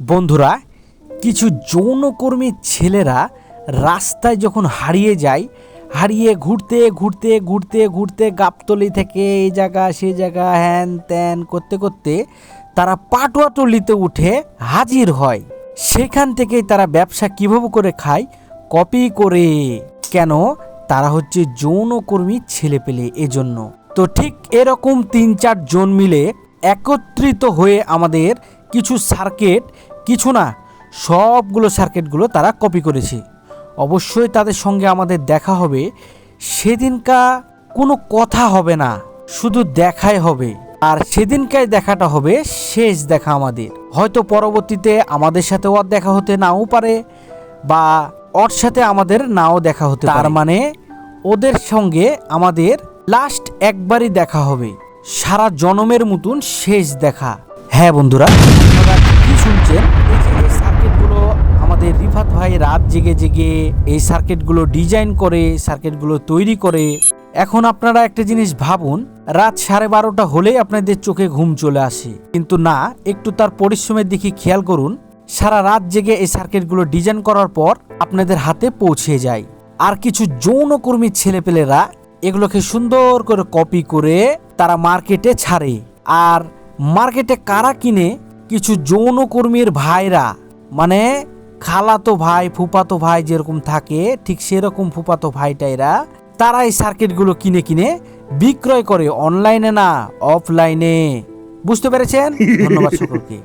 বন্ধুরা, কিছু যৌনকর্মী ছেলেরা রাস্তায় যখন হারিয়ে যায়, হারিয়ে ঘুরতে ঘুরতে ঘুরতে ঘুরতে গাবতলি থেকে এই জায়গা সেই জায়গা হ্যান ত্যান করতে করতে তারা পাটুয়াটলিতে উঠে হাজির হয়। সেখান থেকেই তারা ব্যবসা কিভাবে করে খায়, কপি করে। কেন? তারা হচ্ছে যৌনকর্মী ছেলেপেলে, এজন্য। তো ঠিক এরকম ৩-৪ জন মিলে একত্রিত হয়ে আমাদের কিছু সার্কিট, কিছু না সবগুলো সার্কিটগুলো তারা কপি করেছে। অবশ্যই তাদের সঙ্গে আমাদের দেখা হবে। সেদিনকা কোনো কথা হবে না, শুধু দেখাই হবে। আর সেদিনকার দেখাটা হবে শেষ দেখা আমাদের। হয়তো পরবর্তীতে আমাদের সাথে ওর দেখা হতে নাও পারে, বা ওর সাথে আমাদের নাও দেখা হতে পারে। তার মানে ওদের সঙ্গে আমাদের লাস্ট একবারই দেখা হবে, সারা জনমের মতন শেষ দেখা। হ্যাঁ বন্ধুরা, আপনারা কি শুনছেন? এই যে এই সার্কিটগুলো আমাদের রিফাত ভাই রাত জেগে জেগে এই সার্কিটগুলো ডিজাইন করে, সার্কিটগুলো তৈরি করে। এখন আপনারা একটা জিনিস ভাবুন, রাত 12:30 হলেই আপনাদের চোখে ঘুম চলে আসে, কিন্তু না, একটু তার পরিশ্রমের দিকে খেয়াল করুন। সারা রাত জেগে এই সার্কিটগুলো ডিজাইন করার পর আপনাদের হাতে পৌঁছে যায়। আর কিছু যৌনকর্মী ছেলেপেলেরা এগুলোকে সুন্দর করে কপি করে তারা মার্কেটে ছাড়ে। আর মার্কেটে কারা কিনে? কিছু যৌনকর্মীর ভাইরা, মানে খালাতো ভাই ফুফাতো ভাই যেরকম থাকে, ঠিক সেরকম ফুফাতো ভাইটাইরা তারা এই সার্কিটগুলো কিনে কিনে বিক্রয় করে, অনলাইনে না অফলাইনে। বুঝতে পেরেছেন? ধন্যবাদ সকলকে।